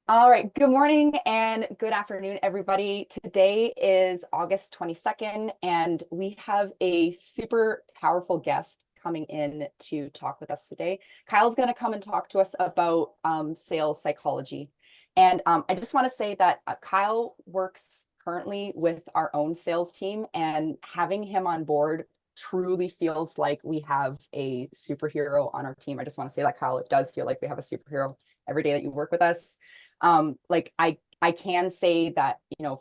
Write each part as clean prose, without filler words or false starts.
All right. Good morning and good afternoon, everybody. Today is August 22nd, and we have a super powerful guest coming in to talk with us today. Kyle's going to come and talk to us about sales psychology. And I just want to say that Kyle works currently with our own sales team, and having him on board truly feels like we have a superhero on our team. I just want to say that, Kyle, it does feel like we have a superhero every day that you work with us. Like I can say that,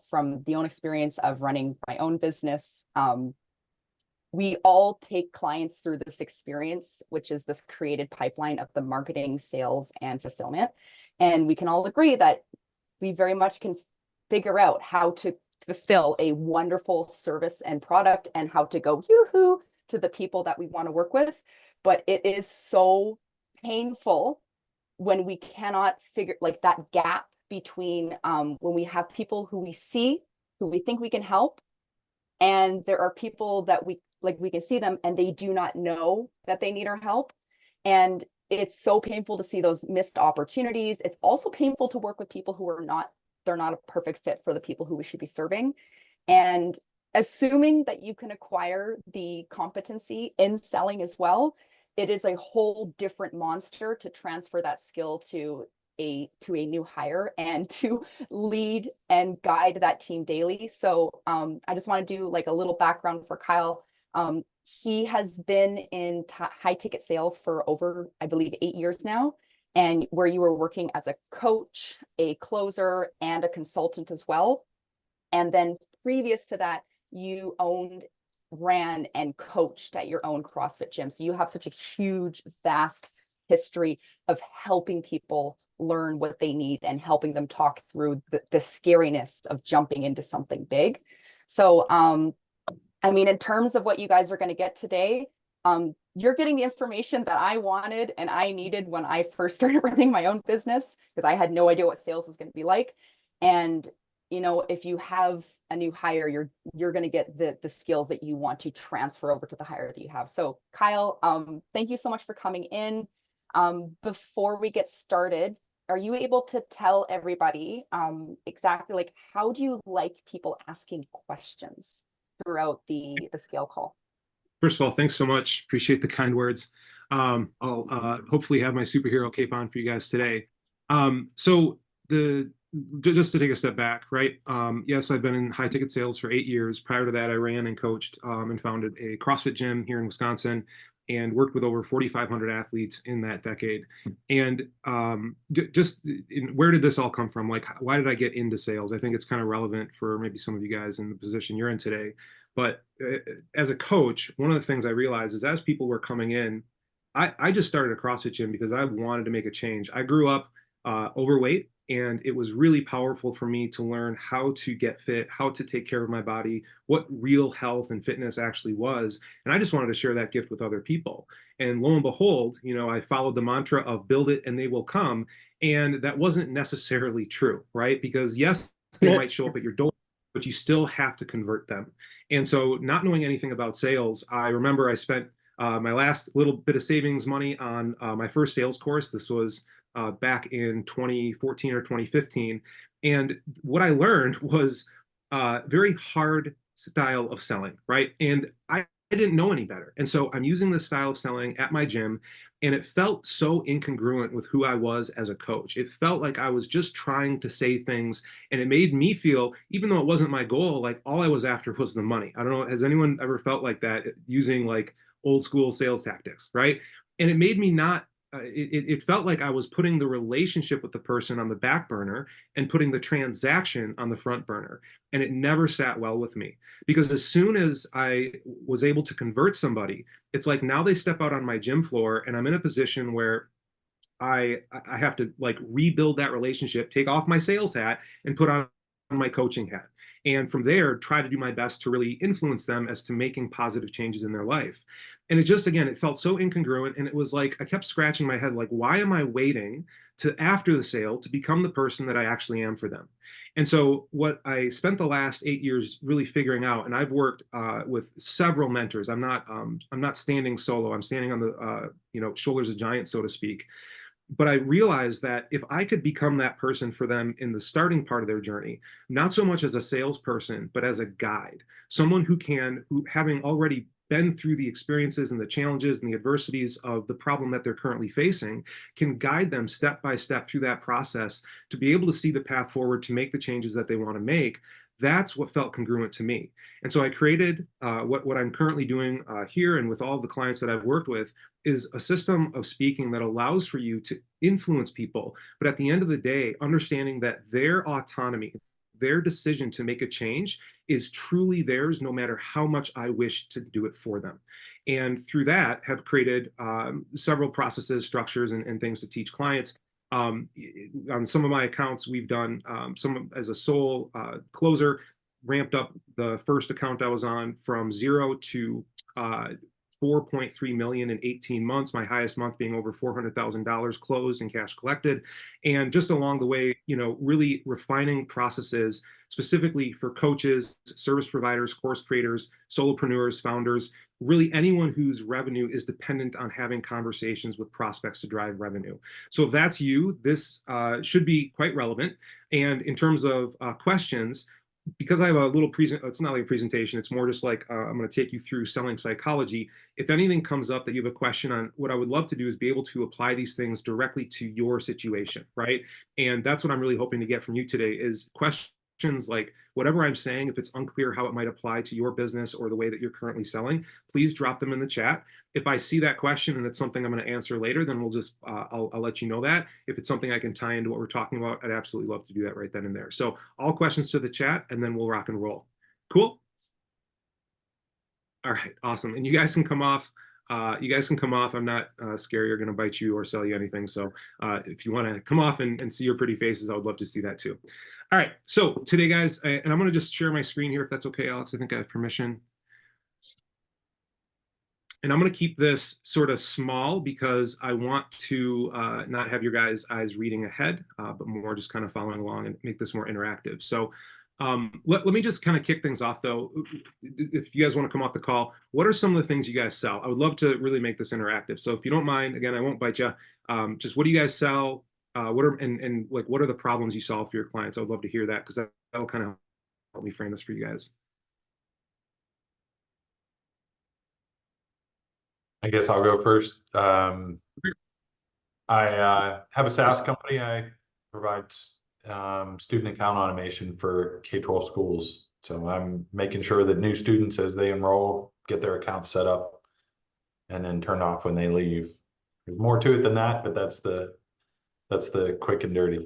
from the own experience of running my own business, we all take clients through this experience, which is this created pipeline of the marketing, sales, and fulfillment. And we can all agree that we very much can figure out how to fulfill a wonderful service and product and how to go yoo-hoo to the people that we want to work with. But it is so painful when we cannot figure like that gap between when we have people who we see, who we think we can help, and there are people that we can see them and they do not know that they need our help. And it's so painful to see those missed opportunities. It's also painful to work with people who they're not a perfect fit for the people who we should be serving. And assuming that you can acquire the competency in selling as well, it is a whole different monster to transfer that skill to a new hire and to lead and guide that team daily. So I just want to do like a little background for Kyle. He has been in high ticket sales for over, I believe, 8 years now, and where you were working as a coach, a closer, and a consultant as well. And then previous to that, you owned, ran, and coached at your own CrossFit gym. So you have such a huge, vast history of helping people learn what they need and helping them talk through the scariness of jumping into something big. So, I mean, in terms of what you guys are going to get today, you're getting the information that I wanted and I needed when I first started running my own business, because I had no idea what sales was going to be like. And if you have a new hire, you're going to get the skills that you want to transfer over to the hire that you have. So Kyle, thank you so much for coming in. Before we get started, are you able to tell everybody exactly like how do you like people asking questions throughout the scale call? First of all, thanks so much. Appreciate the kind words. I'll hopefully have my superhero cape on for you guys today. So the just to take a step back, right? Yes, I've been in high ticket sales for 8 years. Prior to that, I ran and coached and founded a CrossFit gym here in Wisconsin and worked with over 4,500 athletes in that decade. And where did this all come from? Like, why did I get into sales? I think it's kind of relevant for maybe some of you guys in the position you're in today. But as a coach, one of the things I realized is as people were coming in, I just started a CrossFit gym because I wanted to make a change. I grew up overweight, and it was really powerful for me to learn how to get fit, how to take care of my body, what real health and fitness actually was. And I just wanted to share that gift with other people. And lo and behold, I followed the mantra of build it and they will come. And that wasn't necessarily true, right? Because yes, they might show up at your door, but you still have to convert them. And so, not knowing anything about sales, I remember I spent my last little bit of savings money on my first sales course. This was back in 2014 or 2015. And what I learned was very hard style of selling, right? And I didn't know any better. And so I'm using this style of selling at my gym, and it felt so incongruent with who I was as a coach. It felt like I was just trying to say things, and it made me feel, even though it wasn't my goal, like all I was after was the money. I don't know, has anyone ever felt like that using like old school sales tactics, right? And it made me not it felt like I was putting the relationship with the person on the back burner and putting the transaction on the front burner. And it never sat well with me because as soon as I was able to convert somebody, it's like now they step out on my gym floor and I'm in a position where I have to like rebuild that relationship, take off my sales hat and put on my coaching hat. And from there, try to do my best to really influence them as to making positive changes in their life. And it just, again, it felt so incongruent. And it was like, I kept scratching my head, like, why am I waiting to after the sale to become the person that I actually am for them? And so, what I spent the last 8 years really figuring out, and I've worked with several mentors. I'm not standing solo. I'm standing on the shoulders of giants, so to speak. but I realized that if I could become that person for them in the starting part of their journey, not so much as a salesperson, but as a guide, someone who having already been through the experiences and the challenges and the adversities of the problem that they're currently facing, can guide them step by step through that process to be able to see the path forward to make the changes that they want to make. That's what felt congruent to me. And so I created what I'm currently doing here and with all the clients that I've worked with is a system of speaking that allows for you to influence people. But at the end of the day, understanding that their autonomy, their decision to make a change is truly theirs, no matter how much I wish to do it for them. And through that, have created several processes, structures, and things to teach clients. On some of my accounts, we've done some as a sole closer, ramped up the first account I was on from 0 to 4.3 million in 18 months, my highest month being over $400,000 closed and cash collected. And just along the way, really refining processes specifically for coaches, service providers, course creators, solopreneurs, founders, really anyone whose revenue is dependent on having conversations with prospects to drive revenue. So if that's you, this should be quite relevant. And in terms of questions, because I have a little it's not like a presentation, it's more just like I'm going to take you through selling psychology. If anything comes up that you have a question on, what I would love to do is be able to apply these things directly to your situation, right? And that's what I'm really hoping to get from you today is questions like whatever I'm saying, if it's unclear how it might apply to your business or the way that you're currently selling, please drop them in the chat. If I see that question and it's something I'm going to answer later, then we'll just, I'll let you know that. If it's something I can tie into what we're talking about, I'd absolutely love to do that right then and there. So all questions to the chat and then we'll rock and roll. Cool? All right, awesome. And you guys can come off. I'm not scary or going to bite you or sell you anything. So if you want to come off and see your pretty faces, I would love to see that too. All right. So today, guys, and I'm going to just share my screen here if that's okay, Alex. I think I have permission. And I'm going to keep this sort of small because I want to not have your guys' eyes reading ahead, but more just kind of following along and make this more interactive. So let me just kind of kick things off, though. If you guys want to come off the call, what are some of the things you guys sell? I would love to really make this interactive. So if you don't mind, again, I won't bite you. Just what do you guys sell? What are what are the problems you solve for your clients? I would love to hear that because that'll kind of help me frame this for you guys. I guess I'll go first. I have a SaaS company. I provide student account automation for K-12 schools. So I'm making sure that new students, as they enroll, get their accounts set up and then turned off when they leave. There's more to it than that, but that's the quick and dirty.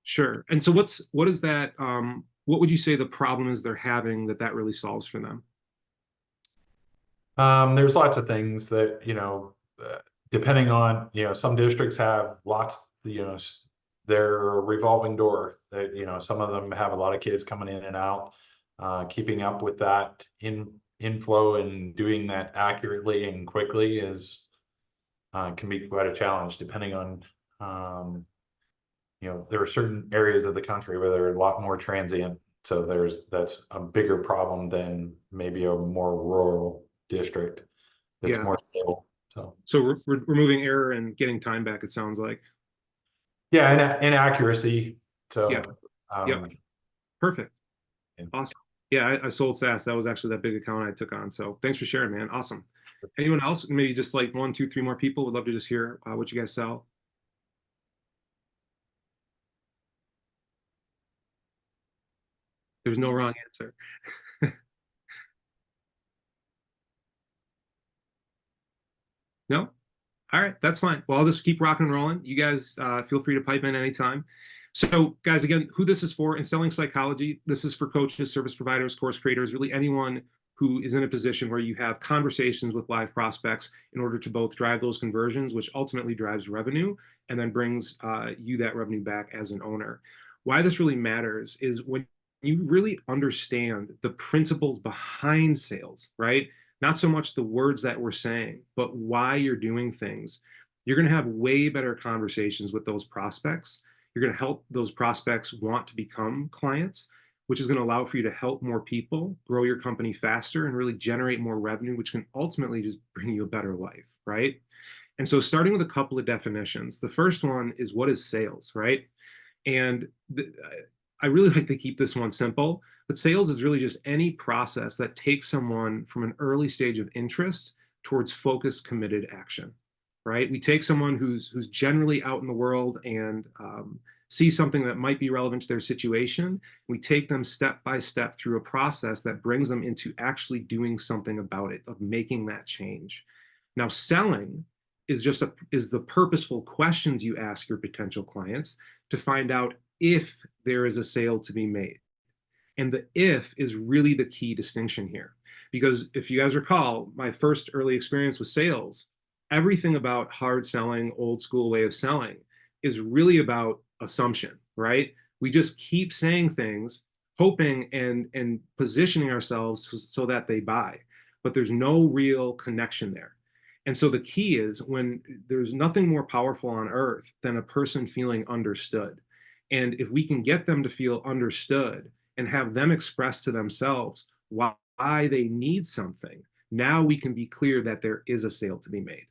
Sure. And so what is that? What would you say the problem is they're having that really solves for them? There's lots of things that, depending on, some districts have lots, they're a revolving door that, some of them have a lot of kids coming in and out. Keeping up with that inflow and doing that accurately and quickly can be quite a challenge depending on, there are certain areas of the country where they're a lot more transient. So that's a bigger problem than maybe a more rural district that's more stable. So removing error and getting time back, it sounds like. Yeah, and accuracy. So yeah. Perfect. Yeah. Awesome. Yeah, I sold SaaS. That was actually that big account I took on. So thanks for sharing, man. Awesome. Anyone else? Maybe just like 1, 2, 3 more people. Would love to just hear what you guys sell. There's no wrong answer. No? All right, that's fine. Well, I'll just keep rocking and rolling. You guys feel free to pipe in anytime. So guys, again, who this is for in selling psychology, this is for coaches, service providers, course creators, really anyone who is in a position where you have conversations with live prospects in order to both drive those conversions, which ultimately drives revenue and then brings you that revenue back as an owner. Why this really matters is when you really understand the principles behind sales, right? Not so much the words that we're saying, but why you're doing things. You're going to have way better conversations with those prospects. You're going to help those prospects want to become clients, which is going to allow for you to help more people, grow your company faster, and really generate more revenue, which can ultimately just bring you a better life, right? And so starting with a couple of definitions, the first one is, what is sales, right? And I really like to keep this one simple, but sales is really just any process that takes someone from an early stage of interest towards focused, committed action, right? We take someone who's generally out in the world and see something that might be relevant to their situation. We take them step by step through a process that brings them into actually doing something about it, of making that change. Now, selling is the purposeful questions you ask your potential clients to find out if there is a sale to be made. And the if is really the key distinction here. Because if you guys recall, my first early experience with sales, everything about hard selling, old school way of selling is really about assumption, right? We just keep saying things, hoping and positioning ourselves so that they buy, but there's no real connection there. And so the key is, when there's nothing more powerful on earth than a person feeling understood. And if we can get them to feel understood and have them express to themselves why they need something, now we can be clear that there is a sale to be made.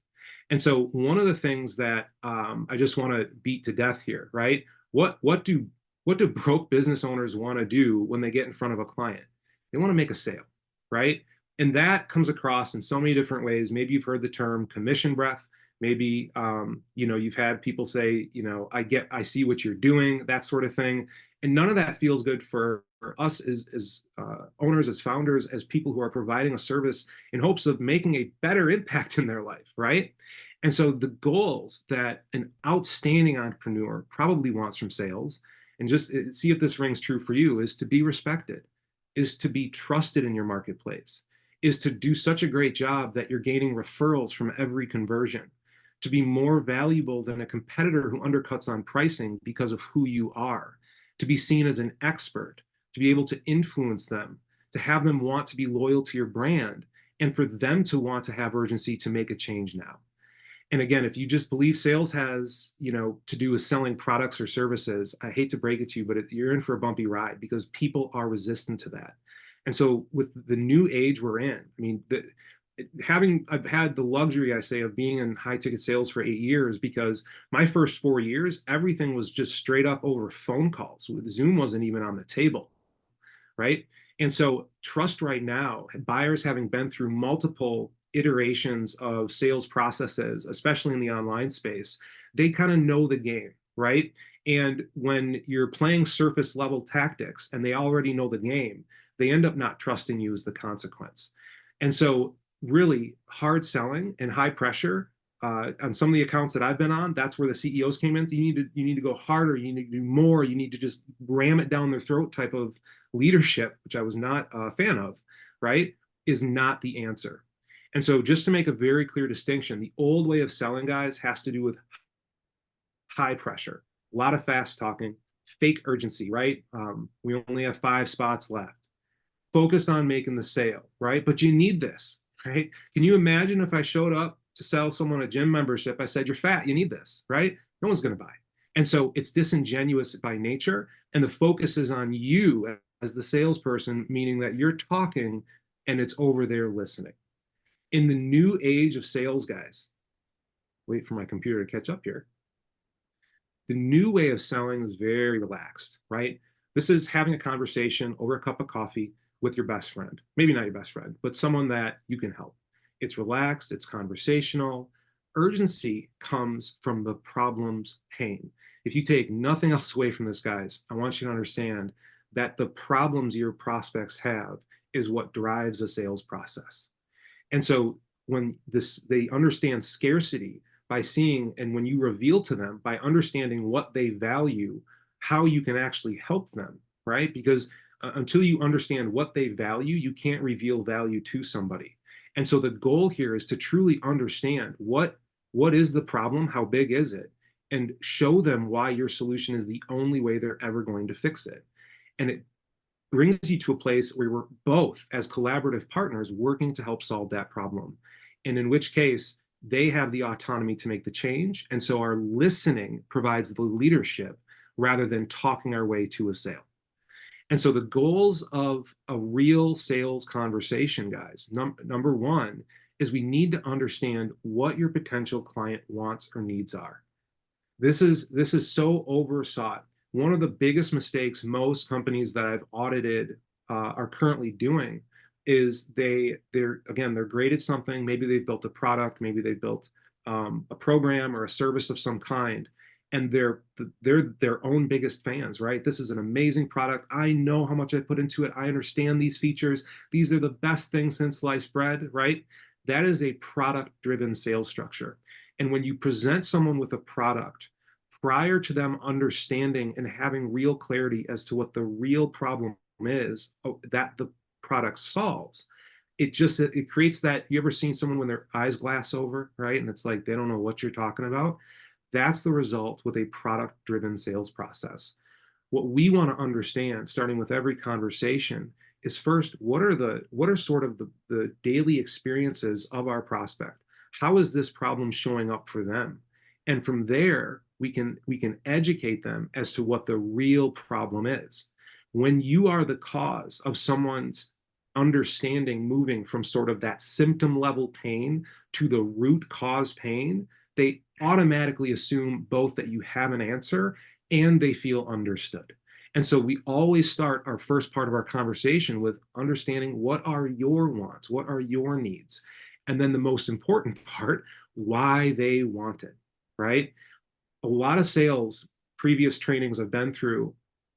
And so one of the things that I just want to beat to death here, right? What do broke business owners want to do when they get in front of a client? They want to make a sale, right? And that comes across in so many different ways. Maybe you've heard the term commission breath. Maybe you've had people say, I see what you're doing, that sort of thing. And none of that feels good for us as owners, as founders, as people who are providing a service in hopes of making a better impact in their life, right? And so the goals that an outstanding entrepreneur probably wants from sales, and just see if this rings true for you, is to be respected, is to be trusted in your marketplace, is to do such a great job that you're gaining referrals from every conversion, to be more valuable than a competitor who undercuts on pricing because of who you are, to be seen as an expert, to be able to influence them, to have them want to be loyal to your brand, and for them to want to have urgency to make a change now. And again, if you just believe sales has, to do with selling products or services, I hate to break it to you, but you're in for a bumpy ride, because people are resistant to that. And so with the new age we're in, I mean, I've had the luxury, I say, of being in high ticket sales for 8 years, because my first 4 years, everything was just straight up over phone calls. Zoom wasn't even on the table, right? And so trust right now, buyers having been through multiple iterations of sales processes, especially in the online space, they kind of know the game, right? And when you're playing surface level tactics and they already know the game, they end up not trusting you as the consequence. And so really hard selling and high pressure on some of the accounts that I've been on, that's where the CEOs came in. You need to go harder, you need to do more, you need to just ram it down their throat type of leadership, which I was not a fan of, right, is not the answer. And so just to make a very clear distinction, the old way of selling, guys, has to do with high pressure, a lot of fast talking, fake urgency, right? We only have 5 spots left. Focused on making the sale, right? But you need this, right? Can you imagine if I showed up to sell someone a gym membership, I said, you're fat, you need this, right? No one's going to buy. And so it's disingenuous by nature. And the focus is on you as the salesperson, meaning that you're talking and it's over there listening. In the new age of sales, guys, wait for my computer to catch up here. The new way of selling is very relaxed, right? This is having a conversation over a cup of coffee with your best friend. Maybe not your best friend, but someone that you can help. It's relaxed, it's conversational. Urgency comes from the problem's pain. If you take nothing else away from this, guys, I want you to understand that the problems your prospects have is what drives a sales process. And so when they understand scarcity by seeing, and when you reveal to them by understanding what they value, how you can actually help them, right? Because until you understand what they value, you can't reveal value to somebody. And so the goal here is to truly understand what is the problem, how big is it, and show them why your solution is the only way they're ever going to fix it. And it brings you to a place where we're both, as collaborative partners, working to help solve that problem. And in which case, they have the autonomy to make the change. And so our listening provides the leadership rather than talking our way to a sale. And so the goals of a real sales conversation, guys, number one is we need to understand what your potential client wants or needs are. This is so oversought. One of the biggest mistakes most companies that I've audited are currently doing is they're great at something. Maybe they've built a product, maybe they've built a program or a service of some kind, and they're their own biggest fans, right? This is an amazing product. I know how much I put into it. I understand these features. These are the best things since sliced bread, right? That is a product-driven sales structure. And when you present someone with a product, prior to them understanding and having real clarity as to what the real problem is that the product solves, it creates that. You ever seen someone when their eyes glass over, right? And it's like they don't know what you're talking about. That's the result with a product-driven sales process. What we want to understand, starting with every conversation, is first, what are sort of the daily experiences of our prospect? How is this problem showing up for them? And from there, we can educate them as to what the real problem is. When you are the cause of someone's understanding moving from sort of that symptom level pain to the root cause pain, they automatically assume both that you have an answer and they feel understood. And so we always start our first part of our conversation with understanding what are your wants, what are your needs, and then the most important part, why they want it, right? A lot of sales, previous trainings I've been through,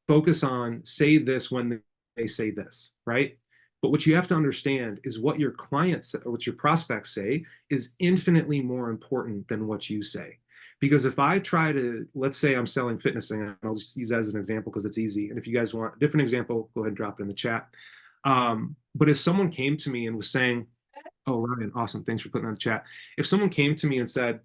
focus on say this when they say this, right? But what you have to understand is what your clients or what your prospects say is infinitely more important than what you say. Because if I try to, let's say I'm selling fitness, and I'll just use that as an example because it's easy. And if you guys want a different example, go ahead and drop it in the chat. But if someone came to me and was saying, oh, Ryan, awesome, thanks for putting on the chat. If someone came to me and said,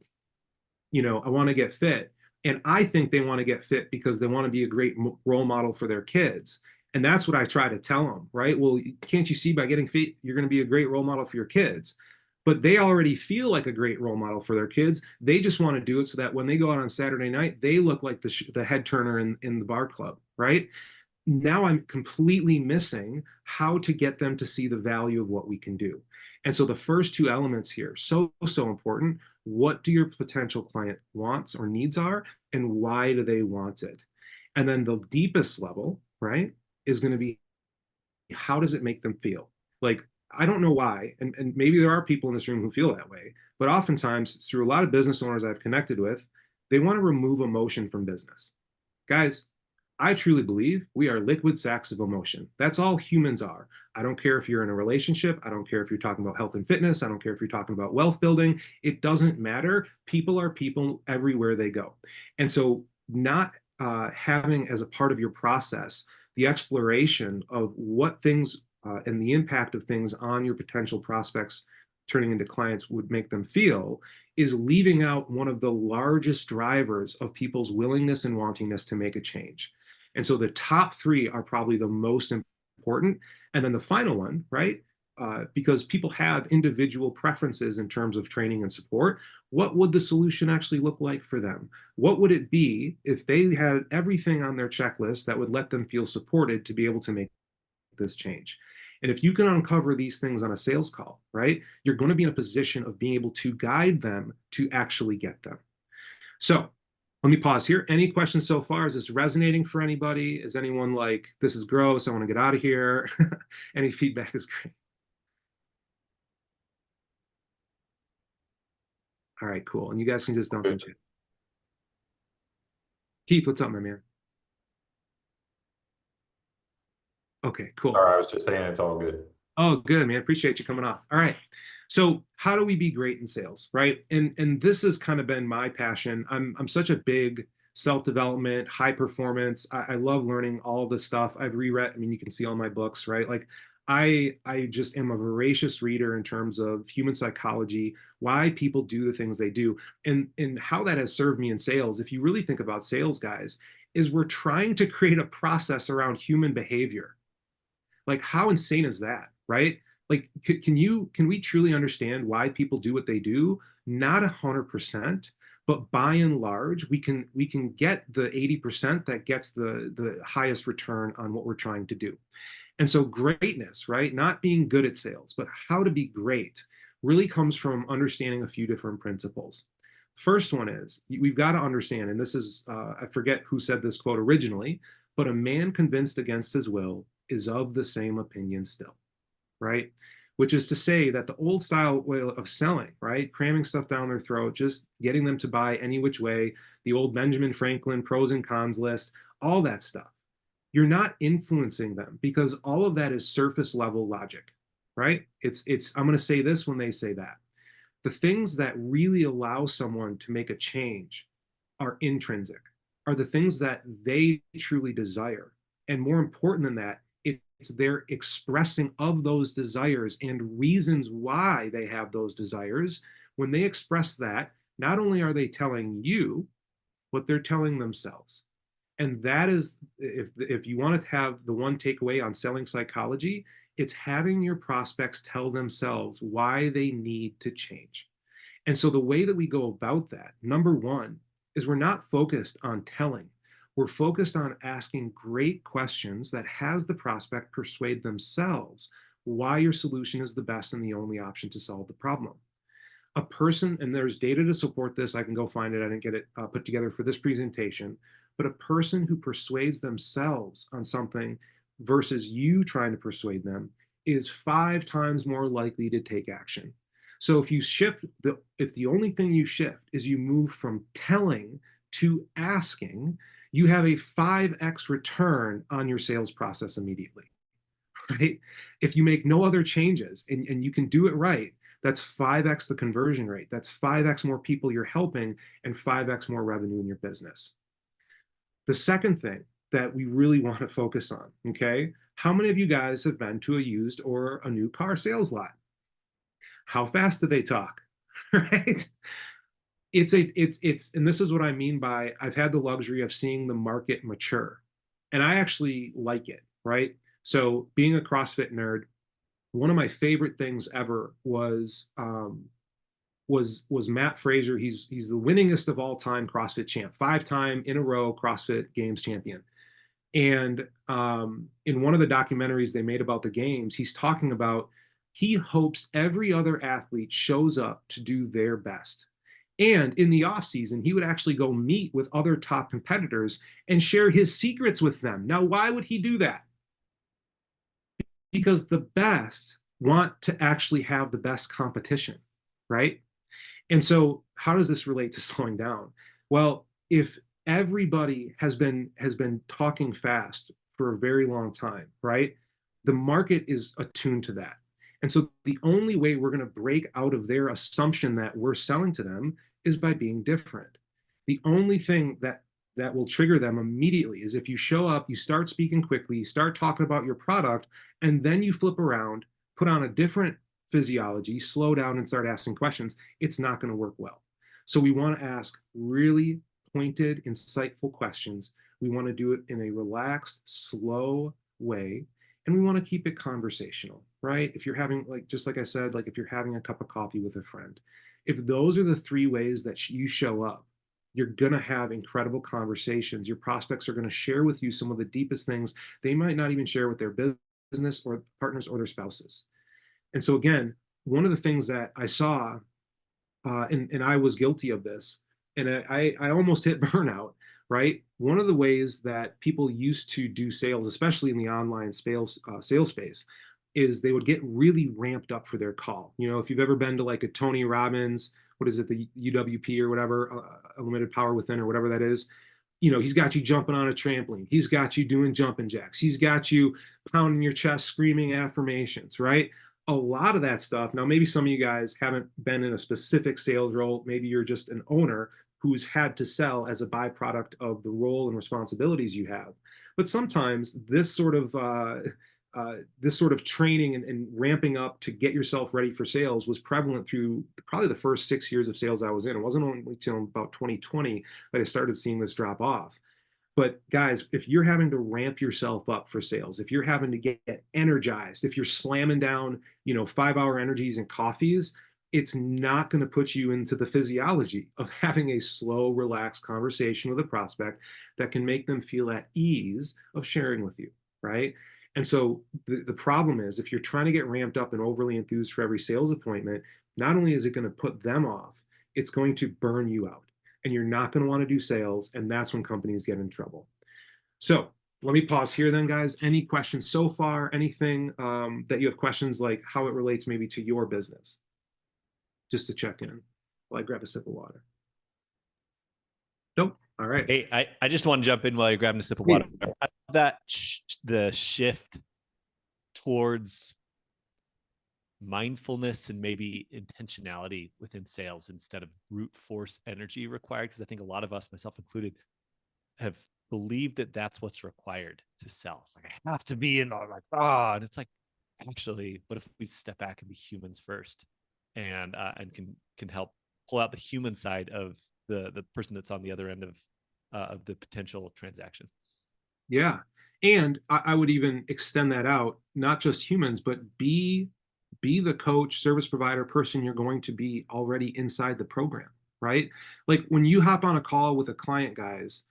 I want to get fit, and I think they want to get fit because they want to be a great role model for their kids. And that's what I try to tell them, right? Well, can't you see by getting fit, you're going to be a great role model for your kids? But they already feel like a great role model for their kids. They just want to do it so that when they go out on Saturday night, they look like the head turner in the bar club, right? Now I'm completely missing how to get them to see the value of what we can do. And so the first two elements here, so important. What do your potential client wants or needs are, and why do they want it? And then the deepest level, right, is going to be, how does it make them feel? Like, I don't know why, and maybe there are people in this room who feel that way, but oftentimes through a lot of business owners I've connected with, they want to remove emotion from business. Guys, I truly believe we are liquid sacks of emotion. That's all humans are. I don't care if you're in a relationship. I don't care if you're talking about health and fitness. I don't care if you're talking about wealth building. It doesn't matter. People are people everywhere they go. And so not having as a part of your process the exploration of what things and the impact of things on your potential prospects turning into clients would make them feel is leaving out one of the largest drivers of people's willingness and wantingness to make a change. And so the top three are probably the most important. And then the final one, right? Because people have individual preferences in terms of training and support. What would the solution actually look like for them? What would it be if they had everything on their checklist that would let them feel supported to be able to make this change? And if you can uncover these things on a sales call, right, you're going to be in a position of being able to guide them to actually get them. So let me pause here. Any questions so far? Is this resonating for anybody? Is anyone like, this is gross, I want to get out of here? Any feedback is great. All right, cool. And you guys can just dump in chat. Keith, what's up, my man? Okay, cool. Sorry, I was just saying it's all good. Oh, good, man. Appreciate you coming off. All right. So how do we be great in sales, right? And this has kind of been my passion. I'm such a big self-development, high performance. I love learning all this stuff. I've reread, I mean, you can see all my books, right? Like I just am a voracious reader in terms of human psychology, why people do the things they do, and how that has served me in sales. If you really think about sales, guys, is we're trying to create a process around human behavior. Like, how insane is that, right? Like, can we truly understand why people do what they do? Not 100%, but by and large, we can get the 80% that gets the highest return on what we're trying to do. And so greatness, right? Not being good at sales, but how to be great. really comes from understanding a few different principles. First one is we've got to understand, and this is, I forget who said this quote originally, but a man convinced against his will is of the same opinion still, right? Which is to say that the old style way of selling, right? Cramming stuff down their throat, just getting them to buy any which way, the old Benjamin Franklin pros and cons list, all that stuff. You're not influencing them because all of that is surface level logic, right? I'm going to say this when they say that. The things that really allow someone to make a change are intrinsic, are the things that they truly desire. And more important than that, it's their expressing of those desires and reasons why they have those desires. When they express that, not only are they telling you, but they're telling themselves. And that is, if you want to have the one takeaway on selling psychology, it's having your prospects tell themselves why they need to change. And so the way that we go about that, number one, is we're not focused on telling. We're focused on asking great questions that has the prospect persuade themselves why your solution is the best and the only option to solve the problem. A person, and there's data to support this, I can go find it, I didn't get it put together for this presentation, but a person who persuades themselves on something versus you trying to persuade them is 5 times more likely to take action. So if you shift, if the only thing you shift is you move from telling to asking, you have a 5x return on your sales process immediately, right? If you make no other changes and you can do it right, that's 5x the conversion rate. That's 5x more people you're helping and 5x more revenue in your business. The second thing that we really want to focus on, okay? How many of you guys have been to a used or a new car sales lot? How fast do they talk, right? And this is what I mean by I've had the luxury of seeing the market mature, and I actually like it, right? So being a CrossFit nerd, one of my favorite things ever was Matt Fraser. He's the winningest of all time CrossFit champ, 5-time in a row CrossFit Games champion. And in one of the documentaries they made about the games, he's talking about he hopes every other athlete shows up to do their best. And in the off season, he would actually go meet with other top competitors and share his secrets with them. Now, why would he do that? Because the best want to actually have the best competition, right? And so how does this relate to slowing down? Well, if everybody has been talking fast for a very long time, right? The market is attuned to that. And so the only way we're going to break out of their assumption that we're selling to them is by being different. The only thing that will trigger them immediately is if you show up, you start speaking quickly, you start talking about your product, and then you flip around, put on a different physiology, slow down and start asking questions, it's not going to work well. So we want to ask really pointed, insightful questions. We want to do it in a relaxed, slow way. And we want to keep it conversational, right? If you're having, like, just like I said, like if you're having a cup of coffee with a friend, if those are the 3 ways that you show up, you're going to have incredible conversations. Your prospects are going to share with you some of the deepest things they might not even share with their business or partners or their spouses. And so again, one of the things that I saw, and I was guilty of this, and I almost hit burnout, right? One of the ways that people used to do sales, especially in the online sales space, is they would get really ramped up for their call. You know, if you've ever been to like a Tony Robbins, what is it, the UWP or whatever, Unlimited Power Within or whatever that is, you know, he's got you jumping on a trampoline. He's got you doing jumping jacks. He's got you pounding your chest, screaming affirmations, right? A lot of that stuff. Now, maybe some of you guys haven't been in a specific sales role. Maybe you're just an owner who's had to sell as a byproduct of the role and responsibilities you have. But sometimes this sort of training and ramping up to get yourself ready for sales was prevalent through probably the first 6 years of sales I was in. It wasn't only until about 2020 that I started seeing this drop off. But guys, if you're having to ramp yourself up for sales, if you're having to get energized, if you're slamming down, 5-hour energies and coffees, it's not going to put you into the physiology of having a slow, relaxed conversation with a prospect that can make them feel at ease of sharing with you, right? And so the problem is, if you're trying to get ramped up and overly enthused for every sales appointment, not only is it going to put them off, it's going to burn you out. And you're not going to want to do sales. And that's when companies get in trouble. So let me pause here then, guys. Any questions so far? Anything that you have questions, like how it relates maybe to your business? Just to check in while I grab a sip of water. Nope. All right. Hey, I just want to jump in while you're grabbing a sip of water. That the shift towards mindfulness and maybe intentionality within sales instead of brute force energy required, because I think a lot of us, myself included, have believed that that's what's required to sell. It's like, I have to be in, like, and it's like, actually, what if we step back and be humans first, and can help pull out the human side of the person that's on the other end of the potential transaction. Yeah. And I would even extend that out, not just humans, but be the coach, service provider, person you're going to be already inside the program, right? Like when you hop on a call with a client, guys,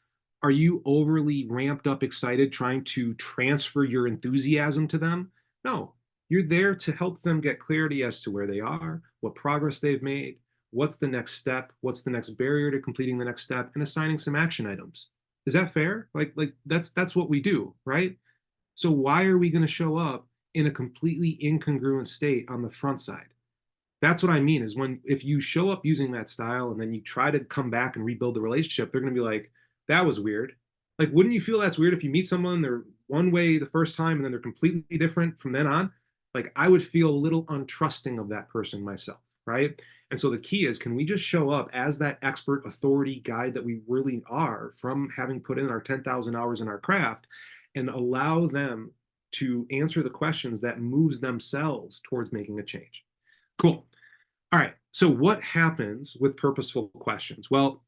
are you overly ramped up, excited, trying to transfer your enthusiasm to them? No, you're there to help them get clarity as to where they are, what progress they've made, what's the next step, what's the next barrier to completing the next step, and assigning some action items. Is that fair? Like that's what we do, right? So why are we going to show up in a completely incongruent state on the front side? That's what I mean, is if you show up using that style and then you try to come back and rebuild the relationship, they're going to be like, that was weird. Like, wouldn't you feel that's weird if you meet someone, they're one way the first time and then they're completely different from then on? Like, I would feel a little untrusting of that person myself, right? And so the key is, can we just show up as that expert authority guide that we really are, from having put in our 10,000 hours in our craft, and allow them to answer the questions that moves themselves towards making a change? Cool. All right. So what happens with purposeful questions? Well,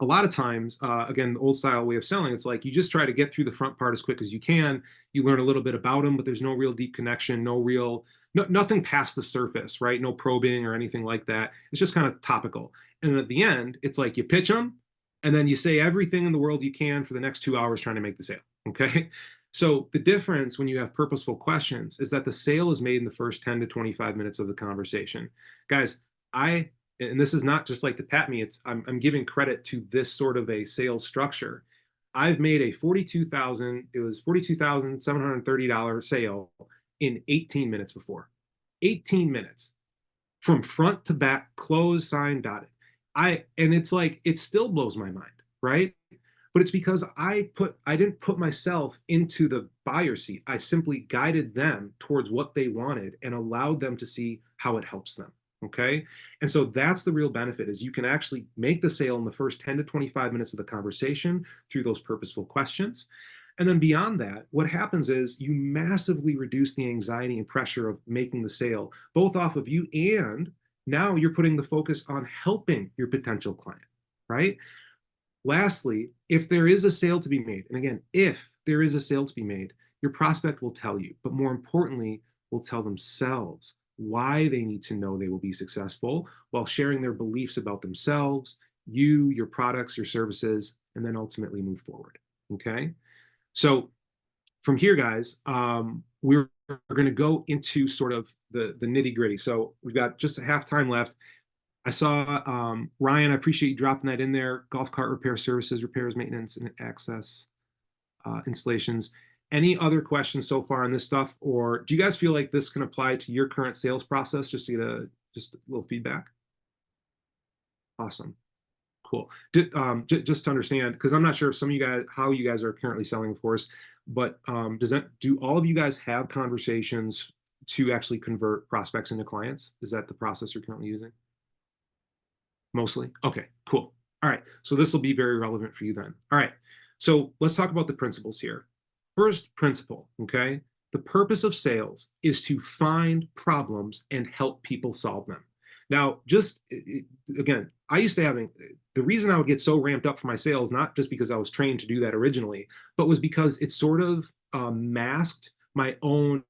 a lot of times, again, the old style way of selling, it's like you just try to get through the front part as quick as you can. You learn a little bit about them, but there's no real deep connection, nothing past the surface, right? No probing or anything like that. It's just kind of topical. And at the end, it's like you pitch them and then you say everything in the world you can for the next 2 hours trying to make the sale. Okay. So the difference when you have purposeful questions is that the sale is made in the first 10 to 25 minutes of the conversation. Guys, and this is not just like to pat me, I'm giving credit to this sort of a sales structure. I've made a $42,730 sale in 18 minutes before. 18 minutes from front to back, closed, signed, dotted. And it's like, it still blows my mind, right? But it's because I didn't put myself into the buyer seat. I simply guided them towards what they wanted and allowed them to see how it helps them. Okay. And so that's the real benefit, is you can actually make the sale in the first 10 to 25 minutes of the conversation through those purposeful questions. And then beyond that, what happens is you massively reduce the anxiety and pressure of making the sale, both off of you, and now you're putting the focus on helping your potential client, right? Lastly, if there is a sale to be made, and again, if there is a sale to be made, your prospect will tell you, but more importantly, will tell themselves why they need to know they will be successful, while sharing their beliefs about themselves, you, your products, your services, and then ultimately move forward. Okay. So from here, guys, we're going to go into sort of the nitty gritty. So we've got just a half time left. I saw Ryan, I appreciate you dropping that in there. Golf cart repair services, repairs, maintenance, and access installations. Any other questions so far on this stuff, or do you guys feel like this can apply to your current sales process? Just to get just a little feedback. Awesome, cool. Just to understand, because I'm not sure if some of you guys, how you guys are currently selling, of course, but do all of you guys have conversations to actually convert prospects into clients? Is that the process you're currently using? Mostly? Okay, cool. All right, so this will be very relevant for you then. All right, so let's talk about the principles here. First principle, okay? The purpose of sales is to find problems and help people solve them. Now, again, I used to having, the reason I would get so ramped up for my sales, not just because I was trained to do that originally, but was because it sort of masked my own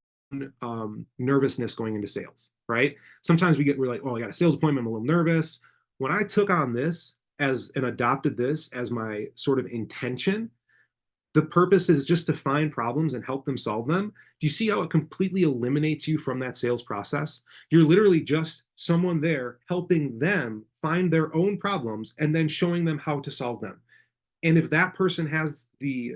nervousness going into sales, right? Sometimes we're like, oh, I got a sales appointment, I'm a little nervous. When I took on this and adopted this as my sort of intention, the purpose is just to find problems and help them solve them, do you see how it completely eliminates you from that sales process? You're literally just someone there helping them find their own problems and then showing them how to solve them. And if that person has the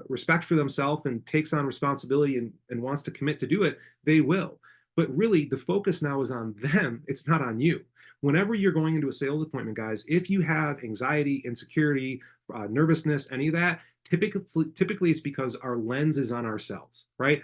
respect for themselves and takes on responsibility and wants to commit to do it, they will. But really, the focus now is on them. It's not on you. Whenever you're going into a sales appointment, guys, if you have anxiety, insecurity, nervousness, any of that, typically it's because our lens is on ourselves, right?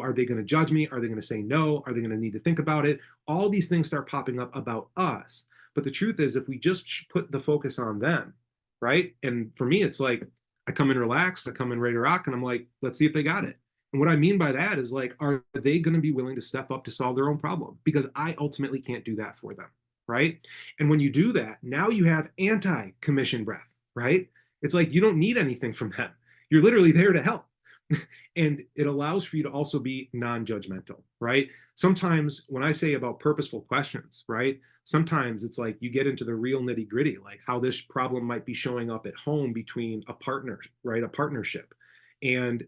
Are they going to judge me? Are they going to say no? Are they going to need to think about it? All these things start popping up about us. But the truth is, if we just put the focus on them, right? And for me, it's like, I come in relaxed, I come in ready to rock, and I'm like, let's see if they got it. And what I mean by that is like, are they going to be willing to step up to solve their own problem? Because I ultimately can't do that for them, right? And when you do that, now you have anti-commission breath, right? It's like, you don't need anything from them. You're literally there to help. And it allows for you to also be non-judgmental, right? Sometimes when I say about purposeful questions, right? Sometimes it's like you get into the real nitty gritty, like how this problem might be showing up at home between a partner, right? A partnership. And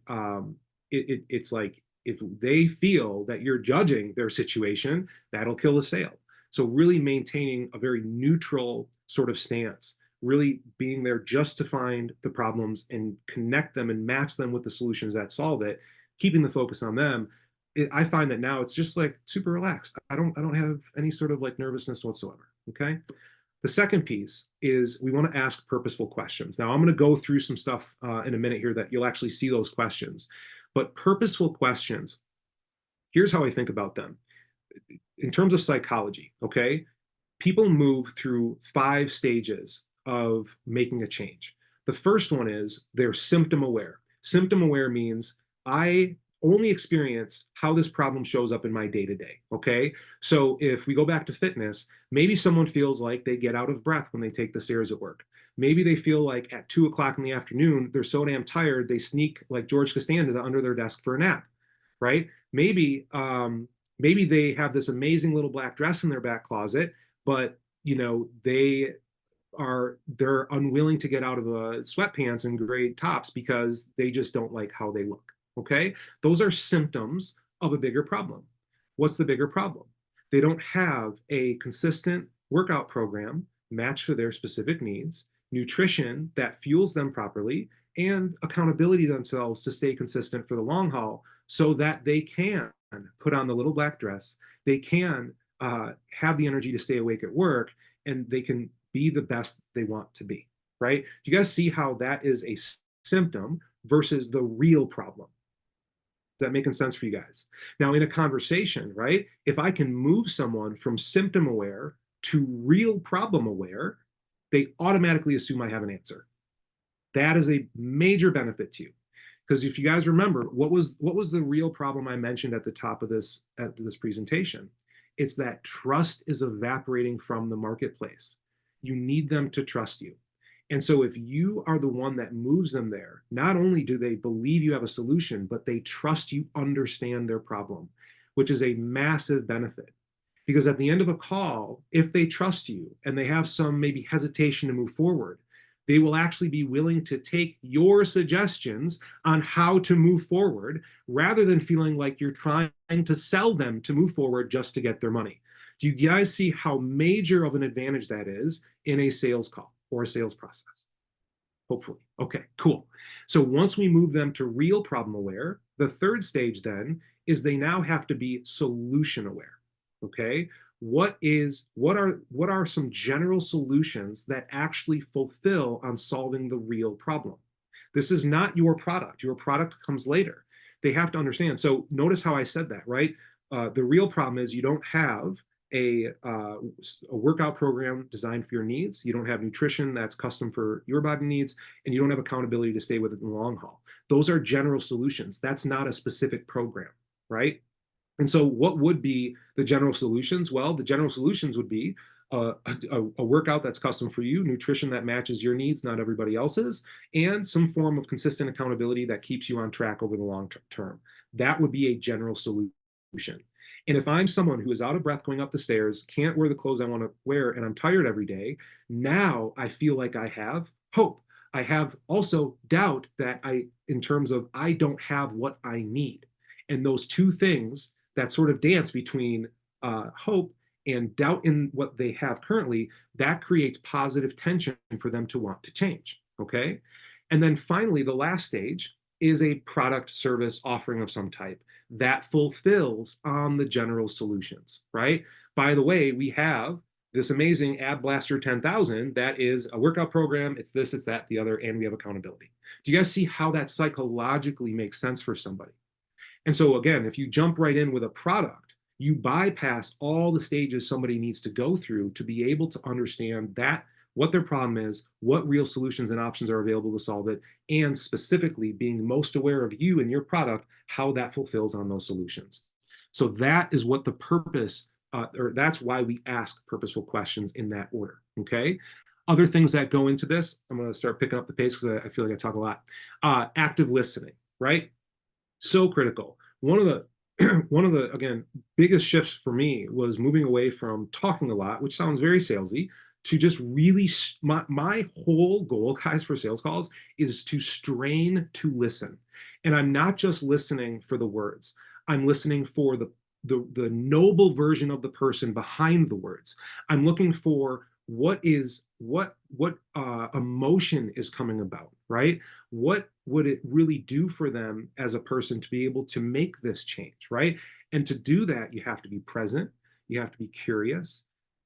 it's like, if they feel that you're judging their situation, that'll kill the sale. So really maintaining a very neutral sort of stance, really being there just to find the problems and connect them and match them with the solutions that solve it, keeping the focus on them. I find that now it's just like super relaxed. I don't have any sort of like nervousness whatsoever. Okay. The second piece is we want to ask purposeful questions. Now I'm going to go through some stuff in a minute here that you'll actually see those questions, but purposeful questions, here's how I think about them. In terms of psychology, okay, people move through 5 stages of making a change. The first one is they're symptom aware. Symptom aware means I only experience how this problem shows up in my day-to-day, okay? So if we go back to fitness, maybe someone feels like they get out of breath when they take the stairs at work. Maybe they feel like at 2 o'clock in the afternoon, they're so damn tired, they sneak like George Costanza under their desk for a nap, right? Maybe they have this amazing little black dress in their back closet, but you know, they're unwilling to get out of sweatpants and gray tops because they just don't like how they look. Okay, those are symptoms of a bigger problem. What's the bigger problem? They don't have a consistent workout program matched for their specific needs, nutrition that fuels them properly, and accountability to themselves to stay consistent for the long haul so that they can put on the little black dress, they can have the energy to stay awake at work, and they can be the best they want to be, right? Do you guys see how that is a symptom versus the real problem? Is that making sense for you guys? Now, in a conversation, right, if I can move someone from symptom aware to real problem aware, they automatically assume I have an answer. That is a major benefit to you. Because if you guys remember, what was the real problem I mentioned at the top of this presentation? It's that trust is evaporating from the marketplace. You need them to trust you. And so if you are the one that moves them there, not only do they believe you have a solution, but they trust you understand their problem, which is a massive benefit. Because at the end of a call, if they trust you and they have some maybe hesitation to move forward, they will actually be willing to take your suggestions on how to move forward rather than feeling like you're trying to sell them to move forward just to get their money. Do you guys see how major of an advantage that is in a sales call or a sales process? Hopefully. Okay, cool. So once we move them to real problem aware, the third stage then is they now have to be solution aware. Okay, what are some general solutions that actually fulfill on solving the real problem? This is not your product. Your product comes later. They have to understand. So notice how I said that, right? The real problem is you don't have a workout program designed for your needs. You don't have nutrition that's custom for your body needs, and you don't have accountability to stay with it in the long haul. Those are general solutions. That's not a specific program, right? And so what would be the general solutions? Well, the general solutions would be a workout that's custom for you, nutrition that matches your needs, not everybody else's, and some form of consistent accountability that keeps you on track over the long term. That would be a general solution. And if I'm someone who is out of breath going up the stairs, can't wear the clothes I want to wear, and I'm tired every day, now I feel like I have hope. I have also doubt that in terms of I don't have what I need. And those two things that sort of dance between hope and doubt in what they have currently, that creates positive tension for them to want to change. Okay. And then finally, the last stage is a product service offering of some type that fulfills on the general solutions, right? By the way, we have this amazing Ab Blaster 10,000 that is a workout program. It's this, it's that, the other, and we have accountability. Do you guys see how that psychologically makes sense for somebody? And so again, if you jump right in with a product, you bypass all the stages somebody needs to go through to be able to understand that what their problem is, what real solutions and options are available to solve it, and specifically being most aware of you and your product, how that fulfills on those solutions. So that is what the purpose, or that's why we ask purposeful questions in that order, okay? Other things that go into this, I'm gonna start picking up the pace because I feel like I talk a lot. Active listening, right? So critical. One of the again biggest shifts for me was moving away from talking a lot, which sounds very salesy, to just really my whole goal, guys, for sales calls is to strain to listen. And I'm not just listening for the words. I'm listening for the noble version of the person behind the words. I'm looking for what emotion is coming about, right? What would it really do for them as a person to be able to make this change, right? And to do that, you have to be present, you have to be curious,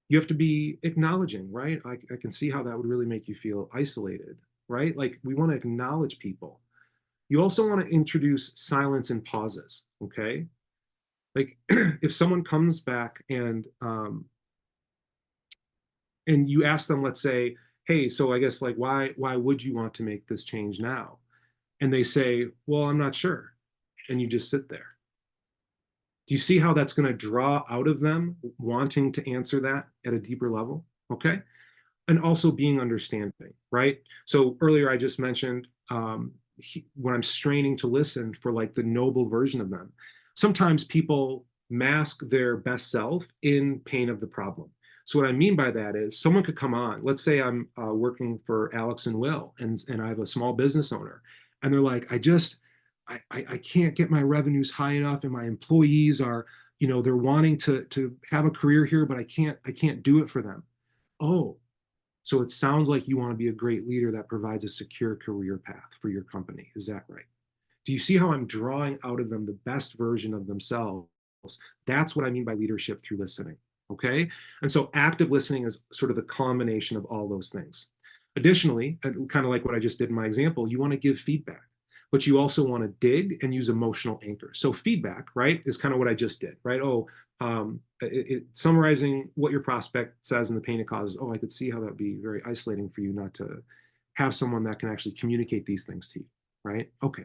you have to be acknowledging, right? I can see how that would really make you feel isolated, right? Like we want to acknowledge people. You also want to introduce silence and pauses, okay? Like if someone comes back and you ask them, let's say, hey, so I guess like why would you want to make this change now? And they say, well, I'm not sure. And you just sit there. Do you see how that's going to draw out of them wanting to answer that at a deeper level? Okay. And also being understanding, right? So earlier I just mentioned when I'm straining to listen for like the noble version of them, sometimes people mask their best self in pain of the problem. So what I mean by that is someone could come on, let's say I'm working for Alex and Will, and I have a small business owner, and they're like, I can't get my revenues high enough, and my employees are, they're wanting to have a career here, but I can't do it for them. Oh, so it sounds like you want to be a great leader that provides a secure career path for your company. Is that right? Do you see how I'm drawing out of them the best version of themselves? That's what I mean by leadership through listening. Okay. And so active listening is sort of the combination of all those things. Additionally, and kind of like what I just did in my example, you want to give feedback, but you also want to dig and use emotional anchors. So feedback, right, is kind of what I just did, right? Oh, summarizing what your prospect says and the pain it causes. Oh, I could see how that would be very isolating for you not to have someone that can actually communicate these things to you, right? Okay.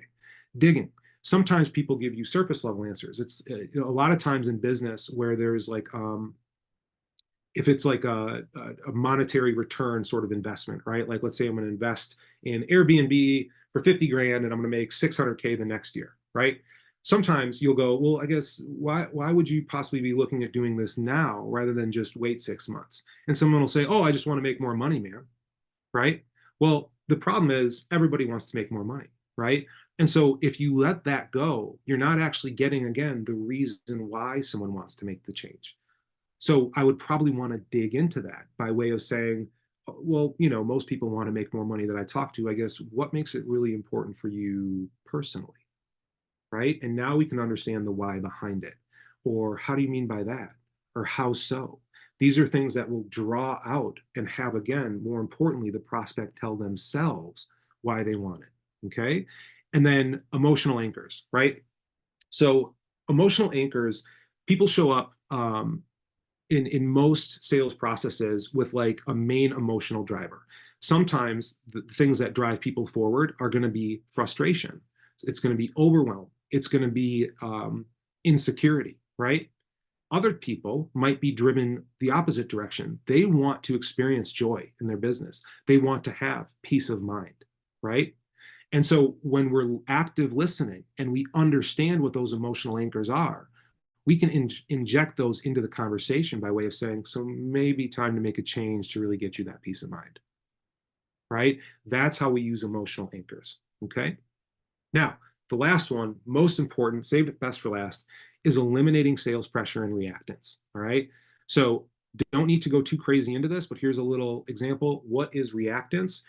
Digging. Sometimes people give you surface level answers. It's a lot of times in business where there's like, if it's like a monetary return sort of investment, right? Like let's say I'm going to invest in Airbnb for 50 grand and I'm going to make 600K the next year, right? Sometimes you'll go, well, I guess why would you possibly be looking at doing this now rather than just wait 6 months? And someone will say, oh, I just want to make more money, man, right? Well, the problem is everybody wants to make more money, right? And so if you let that go, you're not actually getting, again, the reason why someone wants to make the change. So I would probably want to dig into that by way of saying, well, most people want to make more money that I talk to. I guess what makes it really important for you personally, right? And now we can understand the why behind it. Or how do you mean by that? Or how so? These are things that will draw out and have, again, more importantly, the prospect tell themselves why they want it, okay? And then emotional anchors, right? So emotional anchors, people show up in most sales processes with like a main emotional driver. Sometimes the things that drive people forward are going to be frustration. It's going to be overwhelm. It's going to be insecurity, right? Other people might be driven the opposite direction. They want to experience joy in their business. They want to have peace of mind, right? And so when we're active listening and we understand what those emotional anchors are, we can inject those into the conversation by way of saying, so maybe time to make a change to really get you that peace of mind. right? That's how we use emotional anchors, okay? Now, the last one, most important, saved it best for last, is eliminating sales pressure and reactance, all right? So don't need to go too crazy into this, but here's a little example. What is reactance?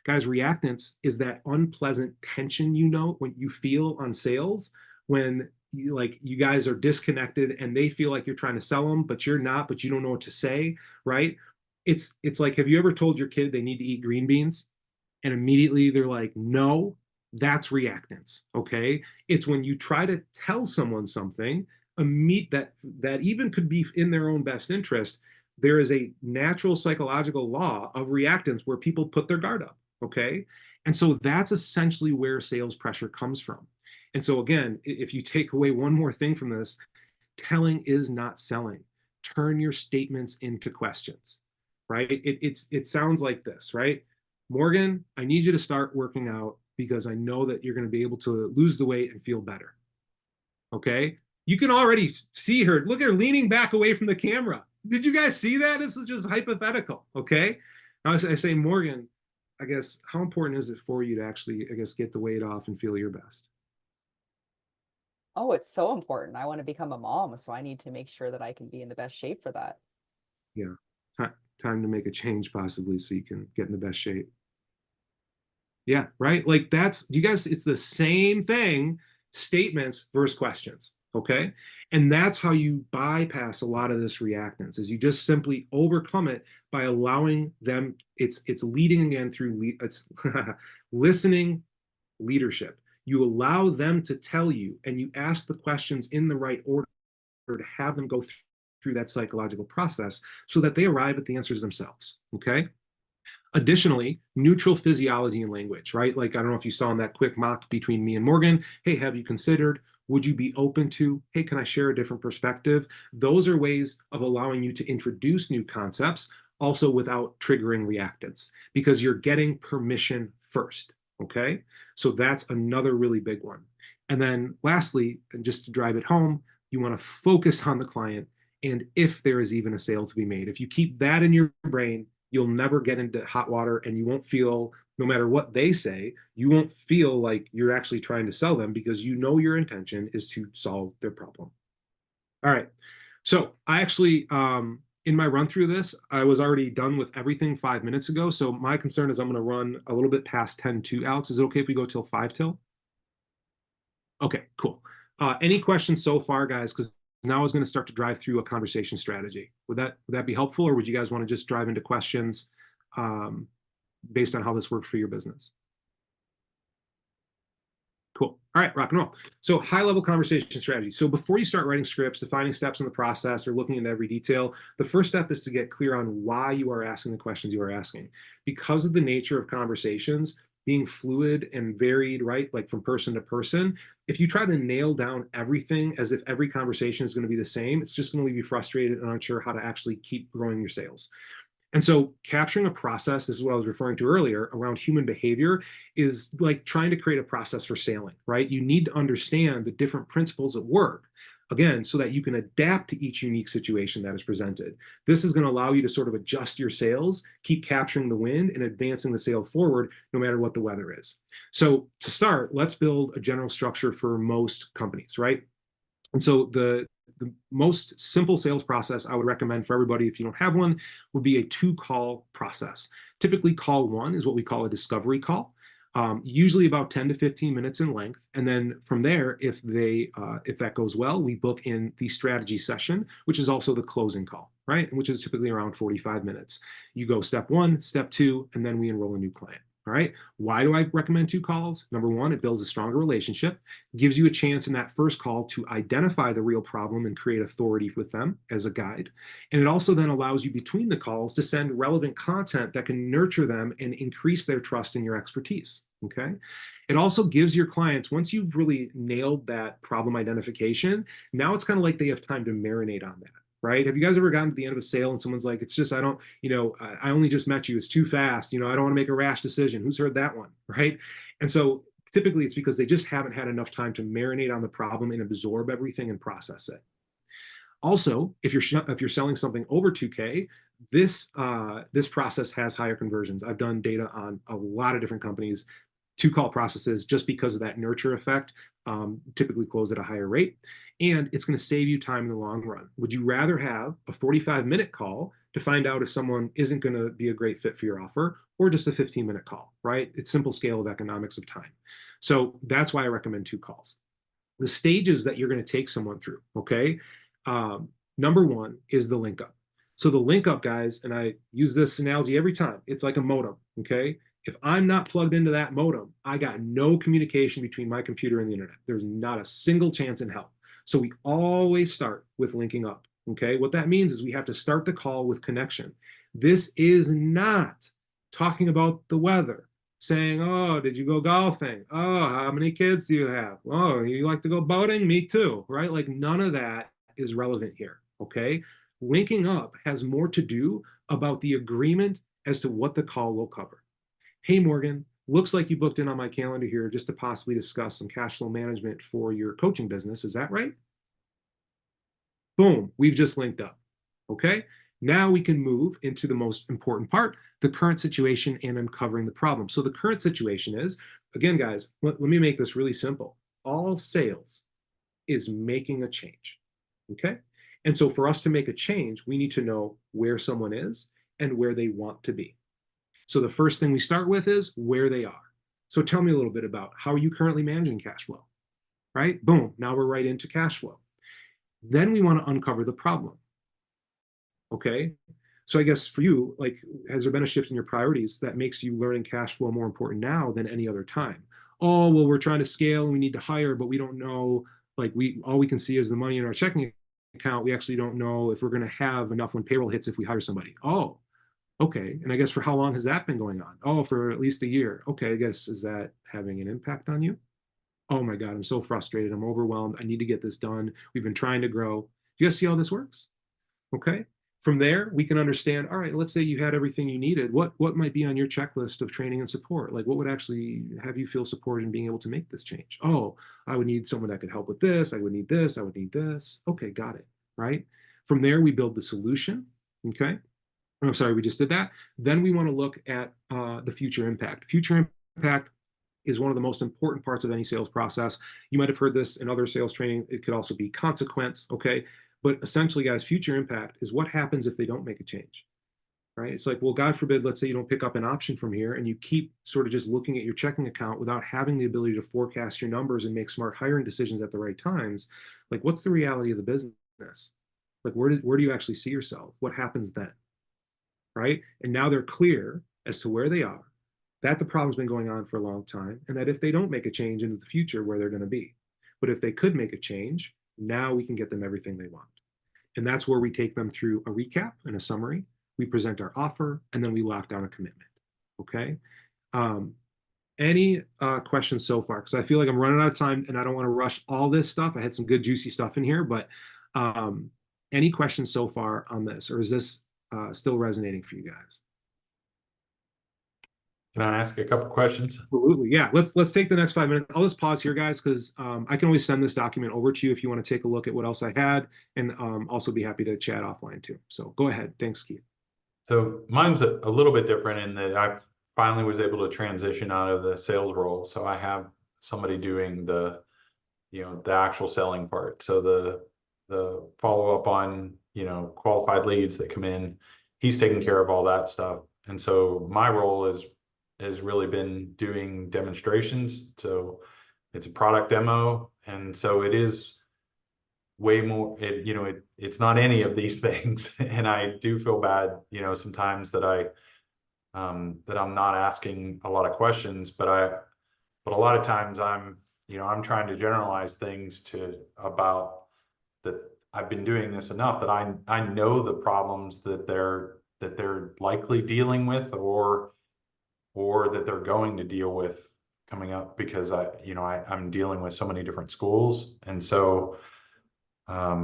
Guys, reactance is that unpleasant tension, when you feel on sales, when you guys are disconnected and they feel like you're trying to sell them, but you're not, but you don't know what to say, right? It's like, have you ever told your kid they need to eat green beans? And immediately they're like, no, that's reactance, okay? It's when you try to tell someone something, that even could be in their own best interest, there is a natural psychological law of reactance where people put their guard up, okay? And so that's essentially where sales pressure comes from. And so again, if you take away one more thing from this, telling is not selling. Turn your statements into questions, right? It sounds like this, right? Morgan, I need you to start working out because I know that you're going to be able to lose the weight and feel better. Okay? You can already see her. Look at her leaning back away from the camera. Did you guys see that? This is just hypothetical. Okay? I say, Morgan, I guess, how important is it for you to actually, I guess, get the weight off and feel your best? Oh, it's so important. I want to become a mom, so I need to make sure that I can be in the best shape for that. Yeah. Time to make a change possibly so you can get in the best shape. Yeah, right? Like you guys, it's the same thing, statements versus questions, okay? And that's how you bypass a lot of this reactance, is you just simply overcome it by allowing them, it's leading again through, it's listening leadership. You allow them to tell you, and you ask the questions in the right order to have them go through that psychological process so that they arrive at the answers themselves, okay? Additionally, neutral physiology and language, right? Like, I don't know if you saw in that quick mock between me and Morgan, hey, have you considered? Would you be open to, hey, can I share a different perspective? Those are ways of allowing you to introduce new concepts, also without triggering reactance, because you're getting permission first, okay? So that's another really big one. And then lastly, and just to drive it home, you want to focus on the client and if there is even a sale to be made. If you keep that in your brain, you'll never get into hot water, and you won't feel, no matter what they say, you won't feel like you're actually trying to sell them because you know your intention is to solve their problem. All right. So I actually, in my run through this, I was already done with everything 5 minutes ago. So my concern is I'm going to run a little bit past 10 Alex. Is it okay if we go till 5 till? Okay, cool. Any questions so far, guys? Because now I was going to start to drive through a conversation strategy. Would that be helpful, or would you guys want to just drive into questions based on how this worked for your business? Cool. All right, rock and roll. So high-level conversation strategy. So before you start writing scripts, defining steps in the process, or looking into every detail, the first step is to get clear on why you are asking the questions you are asking. Because of the nature of conversations being fluid and varied, right? Like from person to person, if you try to nail down everything as if every conversation is going to be the same, it's just going to leave you frustrated and unsure how to actually keep growing your sales. And so capturing a process, this is what I was referring to earlier, around human behavior, is like trying to create a process for sailing, right? You need to understand the different principles at work, again, so that you can adapt to each unique situation that is presented. This is going to allow you to sort of adjust your sails, keep capturing the wind, and advancing the sail forward no matter what the weather is. So to start, let's build a general structure for most companies, right? And so the most simple sales process I would recommend for everybody, if you don't have one, would be a 2-call process. Typically, call 1 is what we call a discovery call, usually about 10 to 15 minutes in length. And then from there, if that goes well, we book in the strategy session, which is also the closing call, right? Which is typically around 45 minutes. You go step 1, step 2, and then we enroll a new client. All right. Why do I recommend 2 calls? Number 1, it builds a stronger relationship, gives you a chance in that first call to identify the real problem and create authority with them as a guide. And it also then allows you between the calls to send relevant content that can nurture them and increase their trust in your expertise. Okay. It also gives your clients, once you've really nailed that problem identification, now it's kind of like they have time to marinate on that. Right? Have you guys ever gotten to the end of a sale and someone's like, it's just, I don't, I only just met you. It's too fast. I don't want to make a rash decision. Who's heard that one? Right? And so typically it's because they just haven't had enough time to marinate on the problem and absorb everything and process it. Also, if you're selling something over 2K, this process has higher conversions. I've done data on a lot of different companies. 2-call processes, just because of that nurture effect, typically close at a higher rate, and it's going to save you time in the long run. Would you rather have a 45-minute call to find out if someone isn't going to be a great fit for your offer, or just a 15-minute call, right? It's simple scale of economics of time. So that's why I recommend 2 calls. The stages that you're going to take someone through, okay? Number 1 is the link up. So the link up, guys, and I use this analogy every time, it's like a modem, okay? If I'm not plugged into that modem, I got no communication between my computer and the internet. There's not a single chance in hell. So we always start with linking up, okay? What that means is we have to start the call with connection. This is not talking about the weather, saying, oh, did you go golfing? Oh, how many kids do you have? Oh, you like to go boating? Me too, right? Like none of that is relevant here, okay? Linking up has more to do about the agreement as to what the call will cover. Hey, Morgan, looks like you booked in on my calendar here just to possibly discuss some cash flow management for your coaching business. Is that right? Boom, we've just linked up, okay? Now we can move into the most important part, the current situation and uncovering the problem. So the current situation is, again, guys, let me make this really simple. All sales is making a change, okay? And so for us to make a change, we need to know where someone is and where they want to be. So the first thing we start with is where they are. So tell me a little bit about how are you currently managing cash flow, right? Boom, now we're right into cash flow. Then we want to uncover the problem, okay? So I guess for you, like, has there been a shift in your priorities that makes you learning cash flow more important now than any other time? Oh, well, we're trying to scale and we need to hire, but we don't know, like all we can see is the money in our checking account. We actually don't know if we're going to have enough when payroll hits if we hire somebody. Oh, okay. And I guess for how long has that been going on? Oh, for at least a year. Okay, I guess, is that having an impact on you? Oh my God, I'm so frustrated. I'm overwhelmed. I need to get this done. We've been trying to grow. Do you guys see how this works? Okay. From there, we can understand, all right, let's say you had everything you needed. What might be on your checklist of training and support? Like what would actually have you feel supported in being able to make this change? Oh, I would need someone that could help with this. I would need this. I would need this. Okay, got it, right? From there, we build the solution, okay? I'm sorry, we just did that. Then we want to look at the future impact. Future impact is one of the most important parts of any sales process. You might have heard this in other sales training. It could also be consequence, okay? But essentially, guys, future impact is what happens if they don't make a change, right? It's like, well, God forbid, let's say you don't pick up an option from here and you keep sort of just looking at your checking account without having the ability to forecast your numbers and make smart hiring decisions at the right times. Like, what's the reality of the business? Like, where do you actually see yourself? What happens then, right? And now they're clear as to where they are, that the problem's been going on for a long time, and that if they don't make a change into the future, where they're going to be. But if they could make a change, now we can get them everything they want. And that's where we take them through a recap and a summary. We present our offer, and then we lock down a commitment, okay? Any questions so far? Because I feel like I'm running out of time, and I don't want to rush all this stuff. I had some good juicy stuff in here, but any questions so far on this? Or is this still resonating for you guys? Can I ask a couple questions? Absolutely, yeah. Let's take the next 5 minutes. I'll just pause here, guys, because I can always send this document over to you if you want to take a look at what else I had, and also be happy to chat offline too. So go ahead. Thanks, Keith. So mine's a little bit different in that I finally was able to transition out of the sales role. So I have somebody doing the actual selling part. So the follow up on, qualified leads that come in, he's taking care of all that stuff. And so my role has really been doing demonstrations. So it's a product demo. And so it is way more, it's not any of these things. And I do feel bad, sometimes that I'm not asking a lot of questions, but a lot of times I'm trying to generalize things about that. I've been doing this enough that I know the problems that they're likely dealing with or that they're going to deal with coming up, because I'm dealing with so many different schools. And so I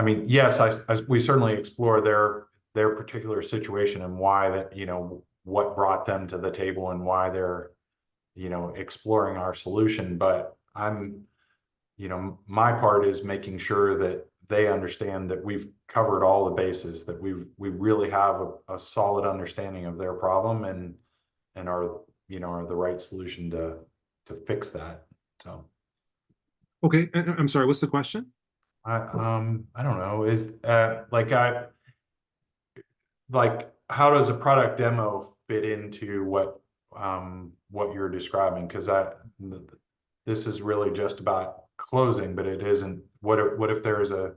mean, yes, we certainly explore their particular situation and why that, what brought them to the table and why they're, exploring our solution. But my part is making sure that they understand that we've covered all the bases, that we really have a solid understanding of their problem and are, you know, are the right solution to fix that. So Okay, I'm sorry, what's the question? I don't know, is like how does a product demo fit into what you're describing? Because this is really just about closing, but it isn't. What if there is a,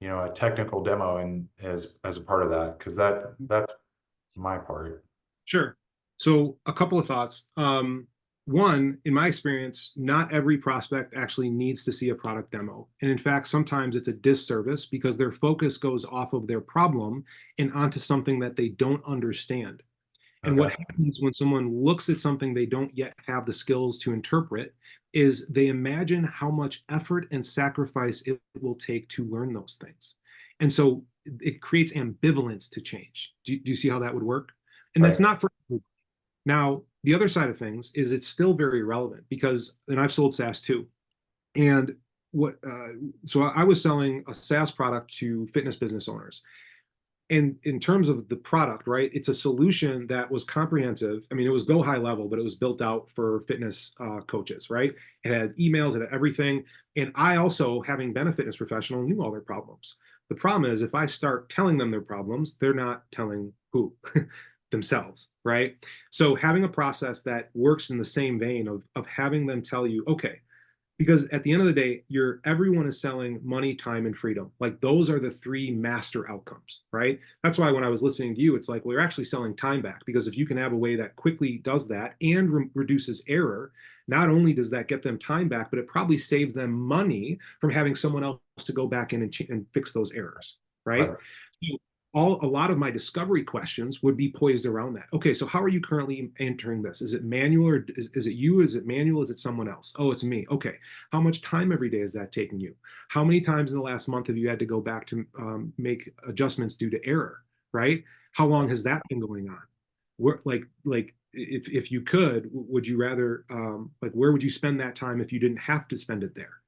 you know, a technical demo and as a part of that? Because that's my part. Sure. So a couple of thoughts. One, in my experience, not every prospect actually needs to see a product demo. And in fact, sometimes it's a disservice because their focus goes off of their problem and onto something that they don't understand. And what Okay. happens when someone looks at something they don't yet have the skills to interpret is they imagine how much effort and sacrifice it will take to learn those things. And so it creates ambivalence to change. Do you see how that would work? And that's Right. not for everybody. Now, the other side of things is it's still very relevant because, and I've sold SaaS too. And so I was selling a SaaS product to fitness business owners. And in terms of the product, right, it's a solution that was comprehensive. I mean, it was go high level, but it was built out for fitness coaches, right? It had emails, it had everything. And I also, having been a fitness professional, knew all their problems. The problem is if I start telling them their problems, they're not telling who? Themselves, right? So having a process that works in the same vein of having them tell you, okay, because at the end of the day, everyone is selling money, time, and freedom. Like those are the three master outcomes, right? That's why when I was listening to you, it's like, well, you're actually selling time back, because if you can have a way that quickly does that and reduces error, not only does that get them time back, but it probably saves them money from having someone else to go back in and fix those errors, right? Right. So a lot of my discovery questions would be poised around that. Okay, so how are you currently entering this? Is it manual, or is it you? Is it manual? Is it someone else? Oh, it's me. Okay. How much time every day is that taking you? How many times in the last month have you had to go back to make adjustments due to error, right? How long has that been going on? If you could, would you rather, where would you spend that time if you didn't have to spend it there?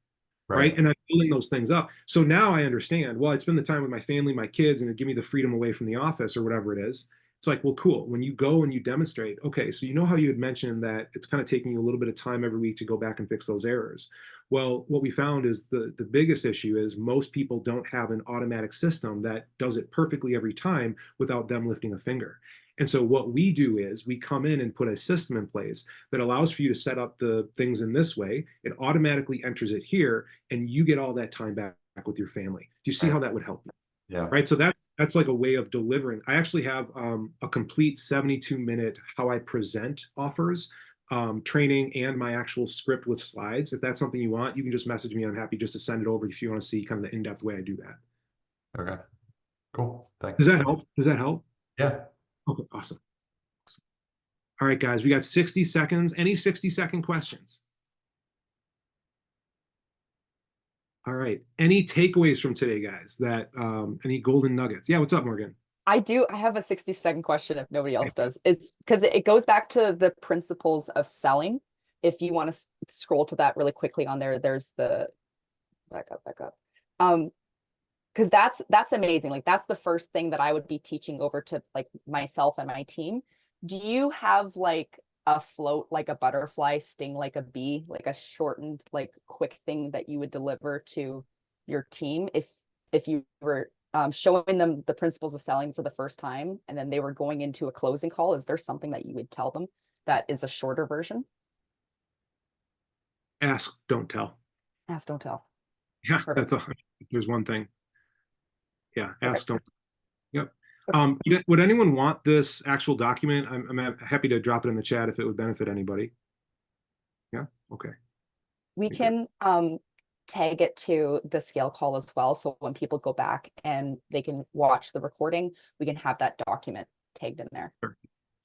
Right. Right. And I'm building those things up. So now I understand, well, I'd spend the time with my family, my kids, and it'd give me the freedom away from the office or whatever it is. It's like, well, cool. When you go and you demonstrate, okay, so you know how you had mentioned that it's kind of taking you a little bit of time every week to go back and fix those errors. Well, what we found is the biggest issue is most people don't have an automatic system that does it perfectly every time without them lifting a finger. And so what we do is we come in and put a system in place that allows for you to set up the things in this way. It automatically enters it here, and you get all that time back with your family. Do you see Right. how that would help you? Yeah. Right. So that's like a way of delivering. I actually have a complete 72-minute how I present offers, training, and my actual script with slides. If that's something you want, you can just message me. I'm happy just to send it over if you want to see kind of the in-depth way I do that. Okay. Cool. Thanks. Does that help? Does that help? Yeah. Okay, awesome. All right, guys, we got 60 seconds. Any 60-second questions? All right. Any takeaways from today, guys? Any golden nuggets? Yeah, what's up, Morgan? I have a 60-second question if nobody else does. It's because it goes back to the principles of selling. If you want to scroll to that really quickly on there, there's the back up. Because that's amazing. Like that's the first thing that I would be teaching over to like myself and my team. Do you have like a float like a butterfly, sting like a bee, like a shortened, like quick thing that you would deliver to your team if you were showing them the principles of selling for the first time and then they were going into a closing call? Is there something that you would tell them that is a shorter version? Ask, don't tell. Ask, don't tell. Yeah, Perfect. there's one thing. Yeah, ask, Perfect. don't. Yep. Would anyone want this actual document? I'm happy to drop it in the chat if it would benefit anybody. Yeah. Okay. We can tag it to the scale call as well. So when people go back and they can watch the recording, we can have that document tagged in there.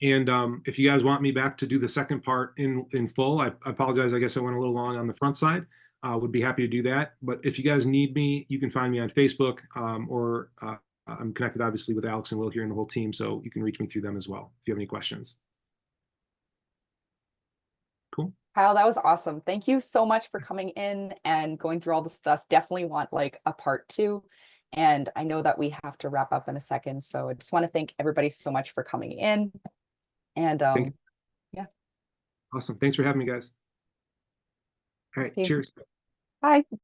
And if you guys want me back to do the second part in full, I apologize. I guess I went a little long on the front side. Would be happy to do that. But if you guys need me, you can find me on Facebook or I'm connected obviously with Alex and Will here and the whole team. So you can reach me through them as well if you have any questions. Cool. Kyle, that was awesome. Thank you so much for coming in and going through all this with us. Definitely want like a part 2. And I know that we have to wrap up in a second. So I just want to thank everybody so much for coming in. And Thank yeah. Awesome. Thanks for having me, guys. All right. See you. Cheers. Bye.